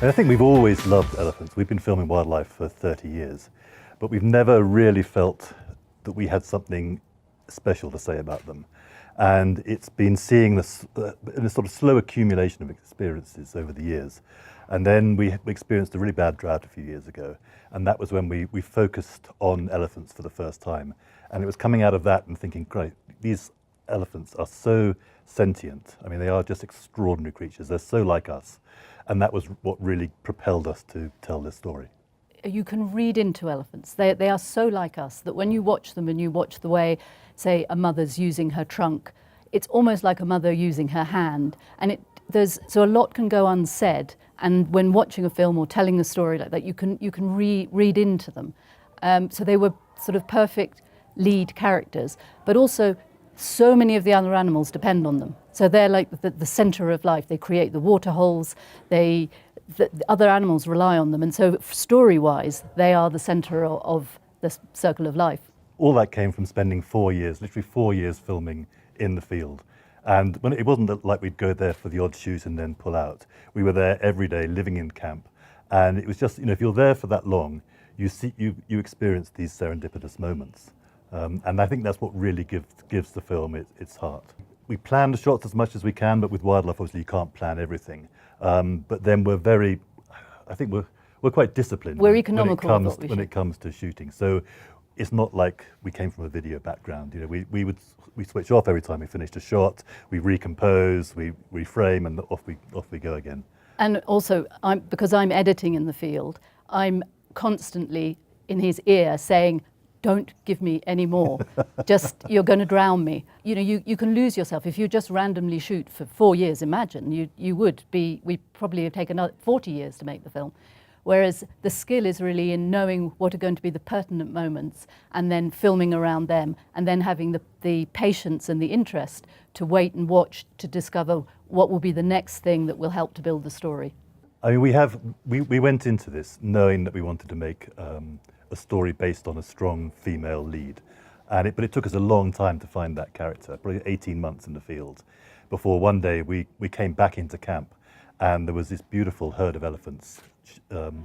And I think we've always loved elephants. We've been filming wildlife for 30 years, but we've never really felt that we had something special to say about them. And it's been seeing this in a sort of slow accumulation of experiences over the years. And then we experienced a really bad drought a few years ago. And that was when we focused on elephants for the first time. And it was coming out of that and thinking, great, these elephants are so sentient. I mean, they are just extraordinary creatures. They're so like us. And that was what really propelled us to tell this story. You can read into elephants. They are so like us that when you watch them and you watch the way, say, a mother's using her trunk, it's almost like a mother using her hand. And so a lot can go unsaid. And when watching a film or telling a story like that, you can read into them. So they were sort of perfect lead characters, but also so many of the other animals depend on them. So they're like the center of life. They create the water holes. The other animals rely on them. And so story-wise, they are the center of the circle of life. All that came from spending 4 years, literally 4 years filming in the field. And when it wasn't like we'd go there for the odd shoot and then pull out. We were there every day, living in camp. And it was just, if you're there for that long, you experience these serendipitous moments. And I think that's what really gives the film its heart. We plan the shots as much as we can, but with wildlife, obviously, you can't plan everything. But then I think we're quite disciplined. We're economical when it comes to shooting. So it's not like we came from a video background. We switch off every time we finished a shot. We recompose, we reframe, and off we go again. And also, because I'm editing in the field, I'm constantly in his ear saying, "Don't give me any more. Just, you're going to drown me." You can lose yourself if you just randomly shoot for 4 years. Imagine we probably have taken 40 years to make the film. Whereas the skill is really in knowing what are going to be the pertinent moments and then filming around them and then having the patience and the interest to wait and watch to discover what will be the next thing that will help to build the story. I mean, we went into this knowing that we wanted to make a story based on a strong female lead. But it took us a long time to find that character, probably 18 months in the field, before one day we came back into camp and there was this beautiful herd of elephants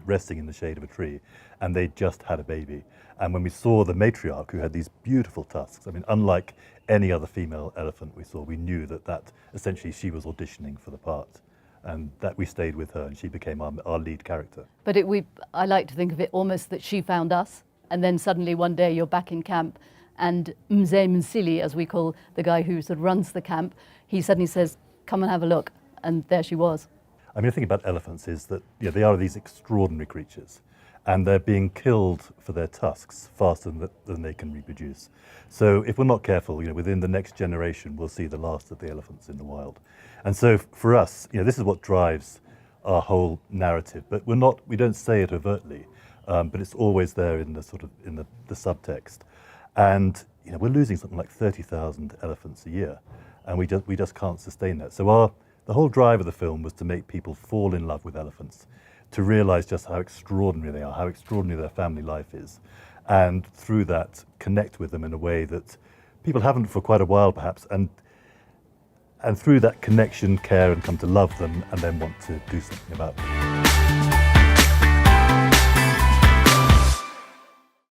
resting in the shade of a tree, and they just had a baby. And when we saw the matriarch, who had these beautiful tusks, I mean, unlike any other female elephant we saw, we knew that essentially she was auditioning for the part. And that we stayed with her, and she became our lead character. But I like to think of it almost that she found us, and then suddenly one day you're back in camp, and Mzee Msili, as we call the guy who sort of runs the camp, he suddenly says, "Come and have a look," and there she was. I mean, the thing about elephants is that they are these extraordinary creatures, and they're being killed for their tusks faster than they can reproduce. So if we're not careful, within the next generation, we'll see the last of the elephants in the wild. And so for us, this is what drives our whole narrative. But we don't say it overtly, but it's always there in the subtext. And we're losing something like 30,000 elephants a year, and we just can't sustain that. So the whole drive of the film was to make people fall in love with elephants, to realize just how extraordinary they are, how extraordinary their family life is, and through that connect with them in a way that people haven't for quite a while perhaps, and through that connection, care, and come to love them, and then want to do something about them.